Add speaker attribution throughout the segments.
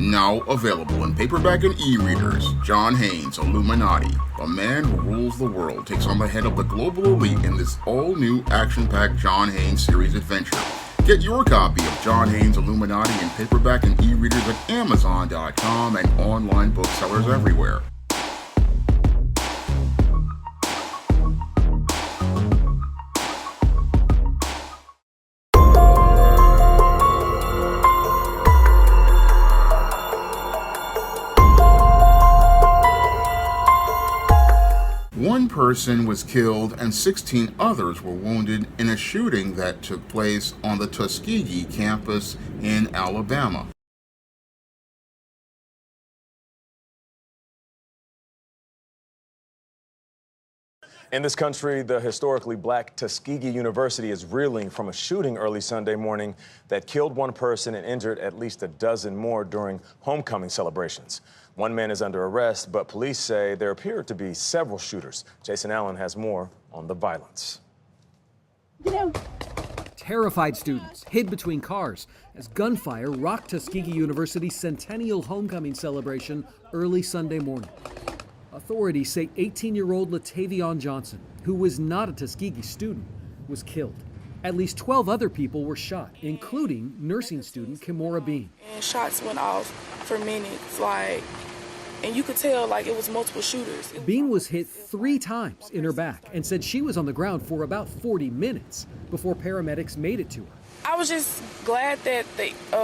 Speaker 1: Now available in paperback and e-readers, John Haynes' Illuminati, the man who rules the world, takes on the head of the global elite in this all-new action-packed John Haynes series adventure. Get your copy of John Haynes' Illuminati in paperback and e-readers at Amazon.com and online booksellers everywhere. One person was killed and 16 others were wounded in a shooting that took place on the Tuskegee campus in Alabama.
Speaker 2: In this country, the historically black Tuskegee University is reeling from a shooting early Sunday morning that killed one person and injured at least a dozen more during homecoming celebrations. One man is under arrest, but police say there appear to be several shooters. Jason Allen has more on the violence.
Speaker 3: Terrified students hid between cars as gunfire rocked Tuskegee University's centennial homecoming celebration early Sunday morning. Authorities say 18-year-old Latavion Johnson, who was not a Tuskegee student, was killed. At least 12 other people were shot, including nursing student Kimora Bean.
Speaker 4: And shots went off for minutes, and you could tell it was multiple shooters.
Speaker 3: Bean was hit 3 times in her back and said she was on the ground for about 40 minutes before paramedics made it to her.
Speaker 4: I was just glad that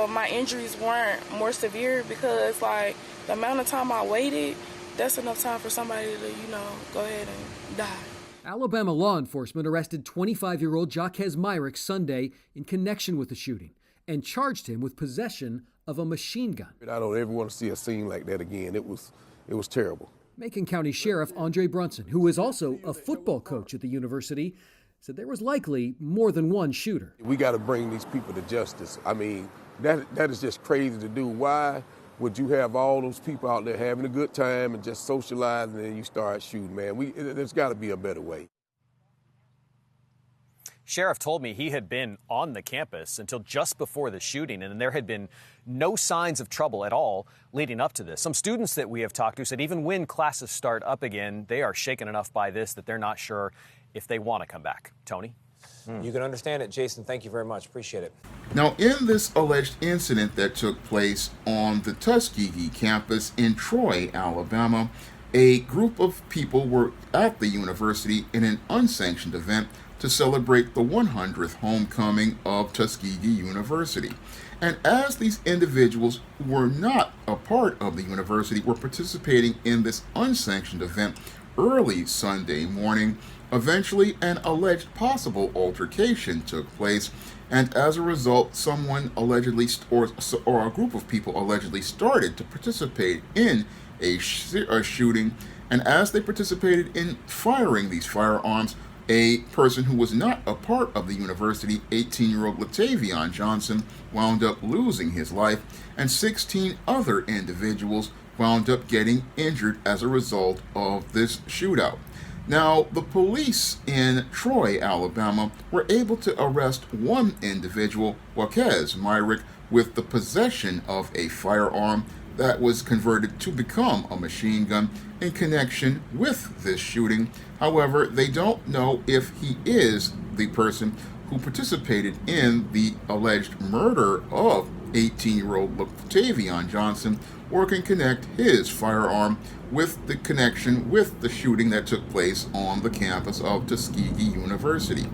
Speaker 4: my injuries weren't more severe because the amount of time I waited, that's enough time for somebody to, go ahead and die.
Speaker 3: Alabama law enforcement arrested 25-year-old Jaquez Myrick Sunday in connection with the shooting and charged him with possession of a machine gun.
Speaker 5: I don't ever want to see a scene like that again. It was terrible.
Speaker 3: Macon County Sheriff Andre Brunson, who is also a football coach at the university, said there was likely more than one shooter.
Speaker 5: We got to bring these people to justice. I mean, that is just crazy to do. Why would you have all those people out there having a good time and just socializing and then you start shooting, man? There's got to be a better way.
Speaker 6: Sheriff told me he had been on the campus until just before the shooting, and there had been no signs of trouble at all leading up to this. Some students that we have talked to said even when classes start up again, they are shaken enough by this that they're not sure if they want to come back. Tony?
Speaker 7: You can understand it, Jason. Thank you very much. Appreciate it.
Speaker 1: Now, in this alleged incident that took place on the Tuskegee campus in Troy, Alabama, a group of people were at the university in an unsanctioned event to celebrate the 100th homecoming of Tuskegee University. And as these individuals who were not a part of the university were participating in this unsanctioned event early Sunday morning, eventually an alleged possible altercation took place, and as a result, someone allegedly, or a group of people allegedly started to participate in a shooting, and as they participated in firing these firearms, a person who was not a part of the university, 18-year-old Latavion Johnson, wound up losing his life, and 16 other individuals wound up getting injured as a result of this shootout. Now, the police in Troy, Alabama, were able to arrest one individual, Jaquez Myrick, with the possession of a firearm that was converted to become a machine gun in connection with this shooting. However, they don't know if he is the person who participated in the alleged murder of 18-year-old Latavion Johnson, or can connect his firearm with the connection with the shooting that took place on the campus of Tuskegee University.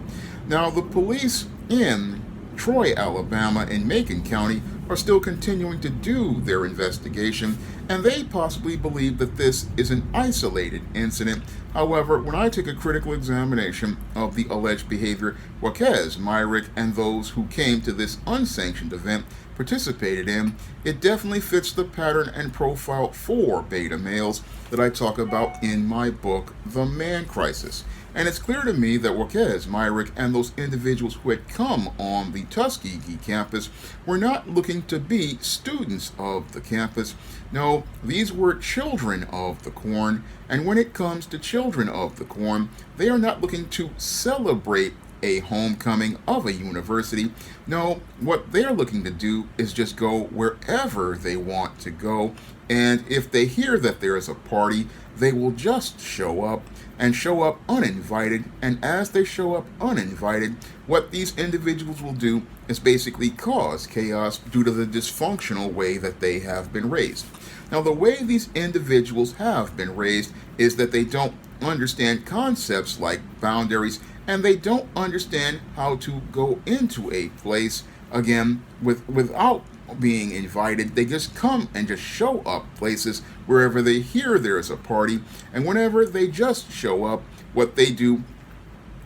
Speaker 1: Now, the police in Troy, Alabama, and Macon County are still continuing to do their investigation, and they possibly believe that this is an isolated incident. However, when I take a critical examination of the alleged behavior Jaquez Myrick and those who came to this unsanctioned event participated in, it definitely fits the pattern and profile for beta males that I talk about in my book, The Man Crisis. And it's clear to me that Jaquez Myrick and those individuals who had come on the Tuskegee campus were not looking to be students of the campus. No, these were children of the corn, and when it comes to children of the corn, they are not looking to celebrate a homecoming of a university. No, what they're looking to do is just go wherever they want to go. And if they hear that there is a party, they will just show up and show up uninvited. And as they show up uninvited, what these individuals will do is basically cause chaos due to the dysfunctional way that they have been raised. Now, the way these individuals have been raised is that they don't understand concepts like boundaries, and they don't understand how to go into a place again without being invited. They just come and just show up places wherever they hear there's a party, and whenever they just show up, what they do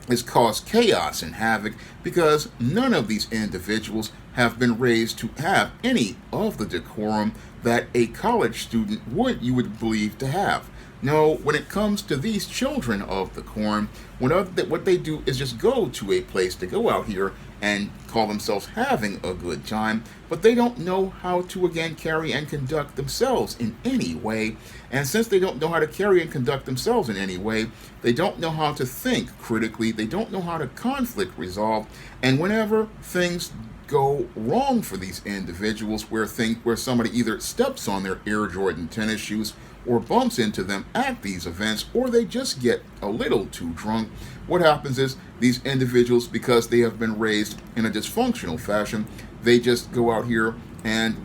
Speaker 1: is cause chaos and havoc, because none of these individuals have been raised to have any of the decorum that a college student you would believe to have. No, when it comes to these children of the corn, what they do is just go to a place to go out here and call themselves having a good time, but they don't know how to again carry and conduct themselves in any way. And since they don't know how to carry and conduct themselves in any way, they don't know how to think critically, they don't know how to conflict resolve, and whenever things go wrong for these individuals, where somebody either steps on their Air Jordan tennis shoes or bumps into them at these events, or they just get a little too drunk, what happens is these individuals, because they have been raised in a dysfunctional fashion, they just go out here and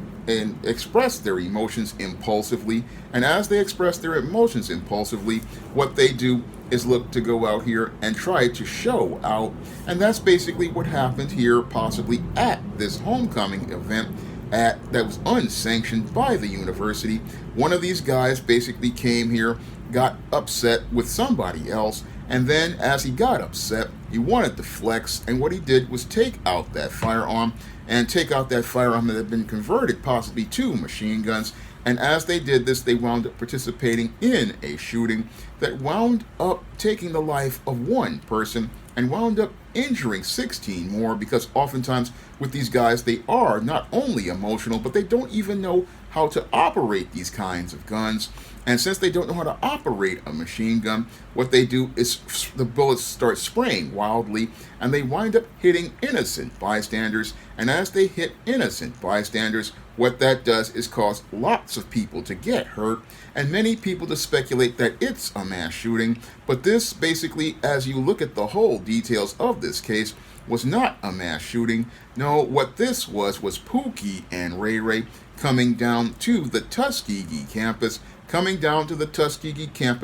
Speaker 1: express their emotions impulsively. And as they express their emotions impulsively, what they do is look to go out here and try to show out. And that's basically what happened here, possibly at this homecoming event that was unsanctioned by the university. One of these guys basically came here, got upset with somebody else, and then as he got upset, he wanted to flex, and what he did was take out that firearm that had been converted possibly to machine guns. And as they did this, they wound up participating in a shooting that wound up taking the life of one person and wound up injuring 16 more, because oftentimes with these guys, they are not only emotional, but they don't even know how to operate these kinds of guns. And since they don't know how to operate a machine gun, what they do is the bullets start spraying wildly, and they wind up hitting innocent bystanders. And as they hit innocent bystanders, what that does is cause lots of people to get hurt, and many people to speculate that it's a mass shooting. But this basically, as you look at the whole details of this case, was not a mass shooting. No, what this was Pookie and Ray Ray coming down to the Tuskegee campus,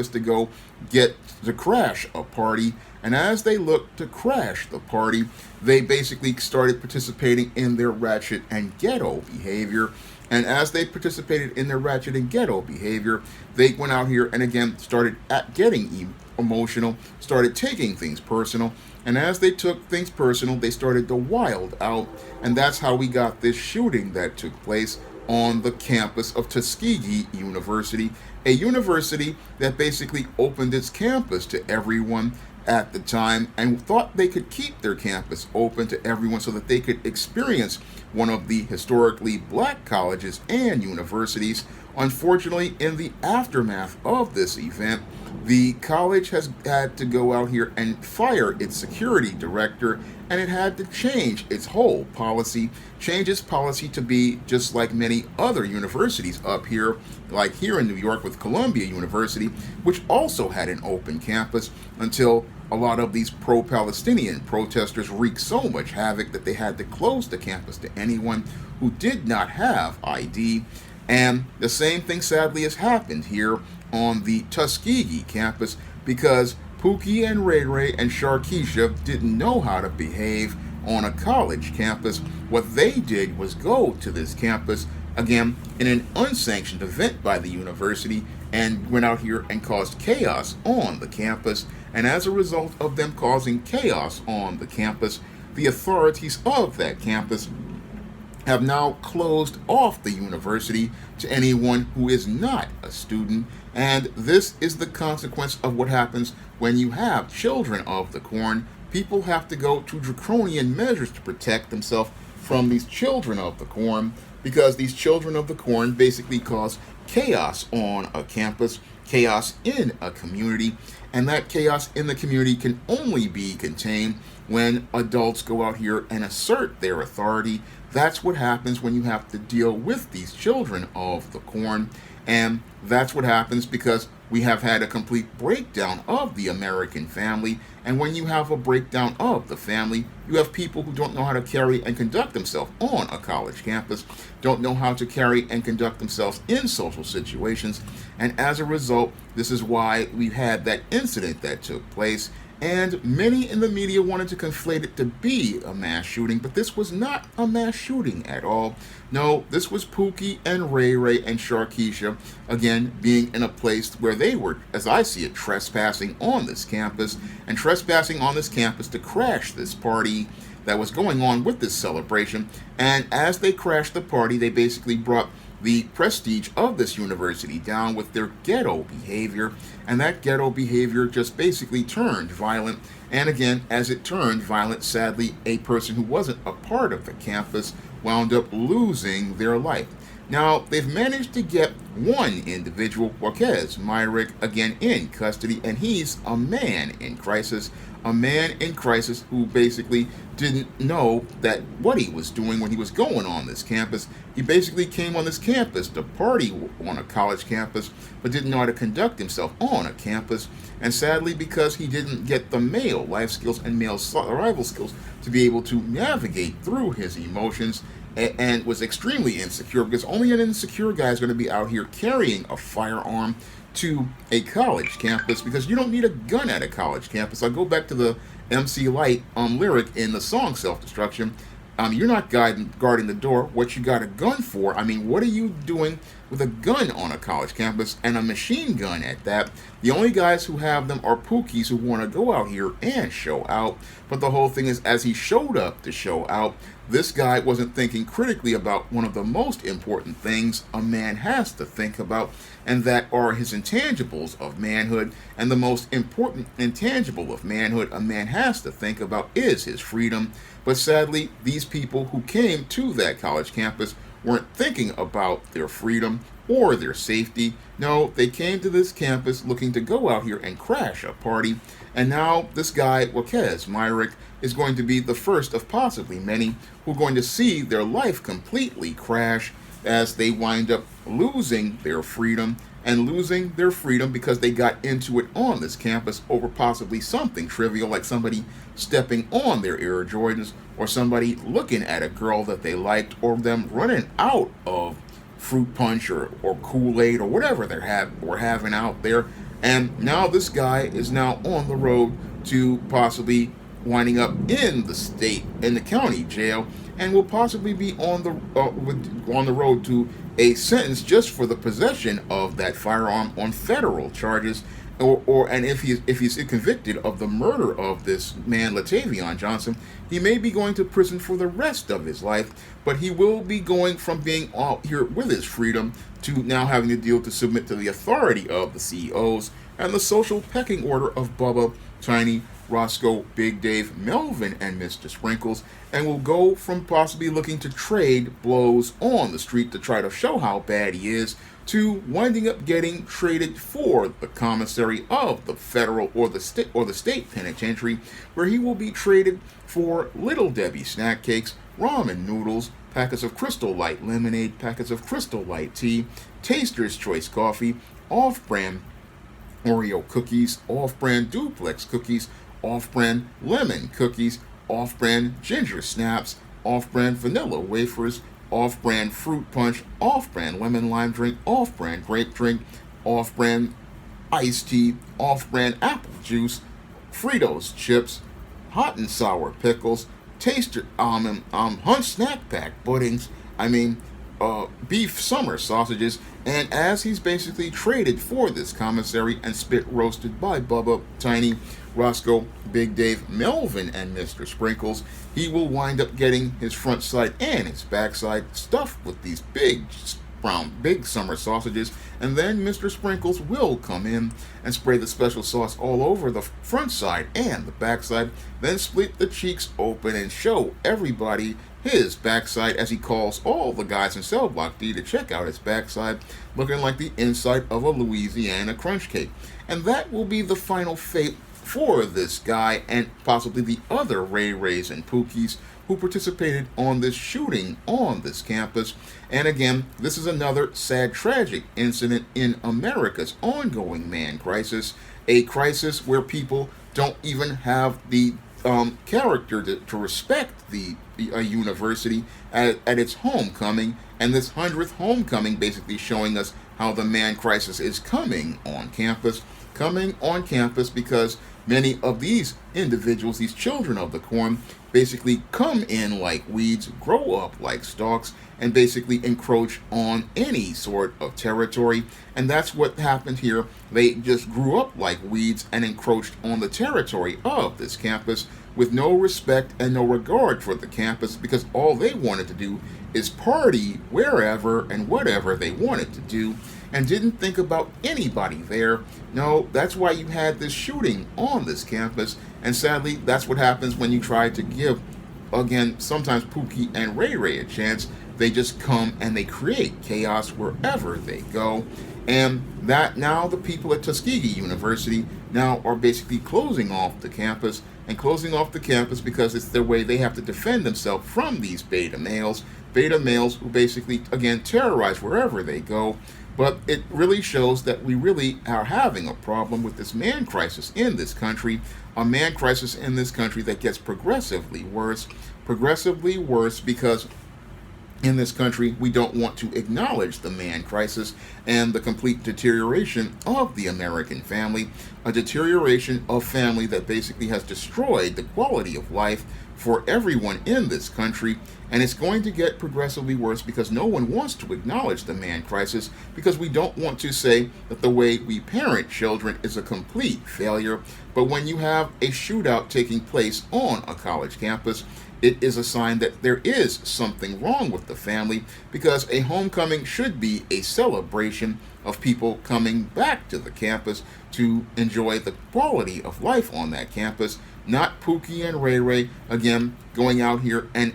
Speaker 1: to go to crash a party. And as they looked to crash the party, they basically started participating in their ratchet and ghetto behavior. And as they participated in their ratchet and ghetto behavior, they went out here and again started getting emotional, started taking things personal. And as they took things personal, they started to wild out. And that's how we got this shooting that took place on the campus of Tuskegee University, a university that basically opened its campus to everyone at the time and thought they could keep their campus open to everyone so that they could experience one of the historically black colleges and universities. Unfortunately, in the aftermath of this event, the college has had to go out here and fire its security director, and it had to change its whole policy, to be just like many other universities up here, like here in New York with Columbia University, which also had an open campus until a lot of these pro-Palestinian protesters wreaked so much havoc that they had to close the campus to anyone who did not have ID. And the same thing sadly has happened here on the Tuskegee campus, because Pookie and Ray Ray and Sharkeisha didn't know how to behave on a college campus. What they did was go to this campus, again, in an unsanctioned event by the university, and went out here and caused chaos on the campus. And as a result of them causing chaos on the campus, the authorities of that campus have now closed off the university to anyone who is not a student. And this is the consequence of what happens when you have children of the corn. People have to go to draconian measures to protect themselves from these children of the corn, because these children of the corn basically cause chaos on a campus. chaos in a community, and that chaos in the community can only be contained when adults go out here and assert their authority. That's what happens when you have to deal with these children of the corn, and that's what happens because we have had a complete breakdown of the American family. And when you have a breakdown of the family, you have people who don't know how to carry and conduct themselves on a college campus, don't know how to carry and conduct themselves in social situations. And as a result, this is why we had that incident that took place. And many in the media wanted to conflate it to be a mass shooting, but this was not a mass shooting at all. No, this was Pookie and Ray Ray and Sharkeisha, again, being in a place where they were, as I see it, trespassing on this campus, and trespassing on this campus to crash this party that was going on with this celebration. And as they crashed the party, they basically brought the prestige of this university down with their ghetto behavior, and that ghetto behavior just basically turned violent. And again, as it turned violent, sadly, a person who wasn't a part of the campus wound up losing their life. Now, they've managed to get one individual, Joaquez Myrick, again in custody, and he's a man in crisis. A man in crisis who basically didn't know that what he was doing when he was going on this campus. He basically came on this campus to party on a college campus, but didn't know how to conduct himself on a campus. And sadly, because he didn't get the male life skills and male survival skills to be able to navigate through his emotions, and was extremely insecure, because only an insecure guy is going to be out here carrying a firearm to a college campus, because you don't need a gun at a college campus. I'll go back to the MC Lyte lyric in the song Self-Destruction. You're not guarding the door. What you got a gun for? I mean, what are you doing with a gun on a college campus, and a machine gun at that? The only guys who have them are Pookies who want to go out here and show out. But the whole thing is, as he showed up to show out, this guy wasn't thinking critically about one of the most important things a man has to think about, and that are his intangibles of manhood. And the most important intangible of manhood a man has to think about is his freedom. But sadly, these people who came to that college campus weren't thinking about their freedom or their safety. No, they came to this campus looking to go out here and crash a party. And now this guy, Joaquez Myrick, is going to be the first of possibly many who are going to see their life completely crash as they wind up losing their freedom, and losing their freedom because they got into it on this campus over possibly something trivial, like somebody stepping on their Air Jordans, or somebody looking at a girl that they liked, or them running out of fruit punch or Kool-Aid or whatever we're having out there. And now this guy is now on the road to possibly winding up in the county jail, and will possibly be on the road to a sentence just for the possession of that firearm on federal charges, and if he's convicted of the murder of this man Latavion Johnson, he may be going to prison for the rest of his life. But he will be going from being out here with his freedom to now having to submit to the authority of the CEOs and the social pecking order of Bubba, Tiny, Roscoe, Big Dave, Melvin, and Mr. Sprinkles, and will go from possibly looking to trade blows on the street to try to show how bad he is, to winding up getting traded for the commissary of the federal or the state penitentiary, where he will be traded for Little Debbie snack cakes, ramen noodles, packets of Crystal Light lemonade, packets of Crystal Light tea, Taster's Choice coffee, off-brand Oreo cookies, off-brand duplex cookies, off-brand lemon cookies, off-brand ginger snaps, off-brand vanilla wafers, off-brand fruit punch, off-brand lemon lime drink, off-brand grape drink, off-brand iced tea, off-brand apple juice, Fritos chips, hot and sour pickles, Taster Hunt snack pack puddings, beef summer sausages. And as he's basically traded for this commissary and spit roasted by Bubba, Tiny, Roscoe, Big Dave, Melvin, and Mr. Sprinkles, he will wind up getting his front side and his back side stuffed with these big summer sausages, and then Mr. Sprinkles will come in and spray the special sauce all over the front side and the back side, then split the cheeks open and show everybody his backside, as he calls all the guys in Cell Block D to check out his backside, looking like the inside of a Louisiana crunch cake. And that will be the final fate for this guy and possibly the other Ray Rays and Pookies who participated on this shooting on this campus. And again, this is another sad, tragic incident in America's ongoing man crisis, a crisis where people don't even have the character to respect the university at its homecoming, and this 100th homecoming basically showing us how the man crisis is coming on campus because many of these individuals, these children of the corn, basically come in like weeds, grow up like stalks, and basically encroach on any sort of territory. And that's what happened here. They just grew up like weeds and encroached on the territory of this campus with no respect and no regard for the campus, because all they wanted to do is party wherever and whatever they wanted to do, and didn't think about anybody there. No, that's why you had this shooting on this campus, and sadly, that's what happens when you try to give, again, sometimes Pookie and Ray Ray a chance. They just come and they create chaos wherever they go. And that now the people at Tuskegee University now are basically closing off the campus, and closing off the campus because it's their way. They have to defend themselves from these beta males who basically, again, terrorize wherever they go. But it really shows that we really are having a problem with this man crisis in this country, a man crisis in this country that gets progressively worse because in this country, we don't want to acknowledge the man crisis and the complete deterioration of the American family, a deterioration of family that basically has destroyed the quality of life for everyone in this country. And it's going to get progressively worse because no one wants to acknowledge the man crisis, because we don't want to say that the way we parent children is a complete failure. But when you have a shootout taking place on a college campus, it is a sign that there is something wrong with the family, because a homecoming should be a celebration of people coming back to the campus to enjoy the quality of life on that campus, not Pookie and Ray Ray, again, going out here and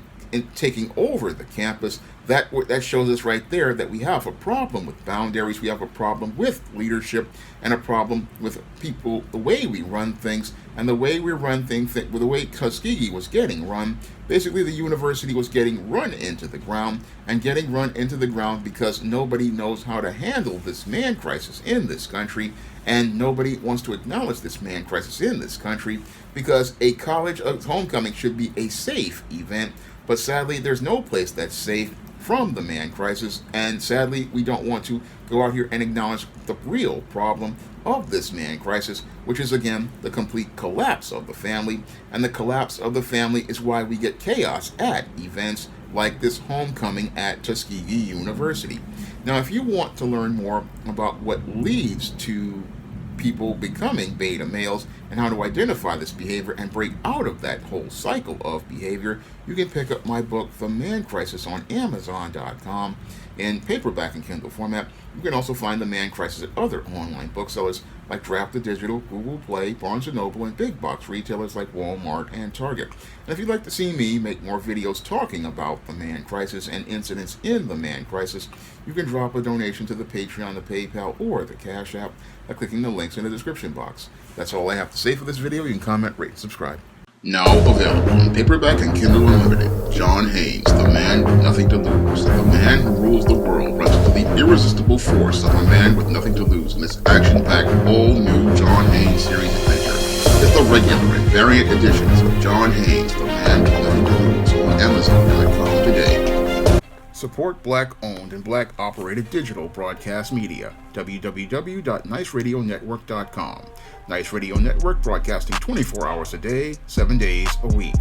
Speaker 1: taking over the campus. That shows us right there that we have a problem with boundaries, we have a problem with leadership, and a problem with people, the way we run things, and the way we run things, with the way Tuskegee was getting run. Basically, the university was getting run into the ground, and getting run into the ground because nobody knows how to handle this man crisis in this country, and nobody wants to acknowledge this man crisis in this country, because a college homecoming should be a safe event. But sadly, there's no place that's safe from the man crisis, and sadly, we don't want to go out here and acknowledge the real problem of this man crisis, which is, again, the complete collapse of the family. And the collapse of the family is why we get chaos at events like this homecoming at Tuskegee University. Now, if you want to learn more about what leads to people becoming beta males and how to identify this behavior and break out of that whole cycle of behavior, you can pick up my book, The Man Crisis, on Amazon.com in paperback and Kindle format. You can also find The Man Crisis at other online booksellers like Draft the Digital, Google Play, Barnes & Noble, and big box retailers like Walmart and Target. And if you'd like to see me make more videos talking about the man crisis and incidents in the man crisis, you can drop a donation to the Patreon, the PayPal, or the Cash App by clicking the links in the description box. That's all I have to say for this video. You can comment, rate, and subscribe.
Speaker 8: Now available in paperback and Kindle Unlimited. John Haynes, the man with nothing to lose. The man who rules the world runs into the irresistible force of a man with nothing to lose in this action-packed, all-new John Haynes series adventure. Get the regular and variant editions of John Haynes, the man with nothing to lose on Amazon.com today.
Speaker 1: Support Black-owned and Black-operated digital broadcast media. www.niceradionetwork.com. Nice Radio Network, broadcasting 24 hours a day, 7 days a week.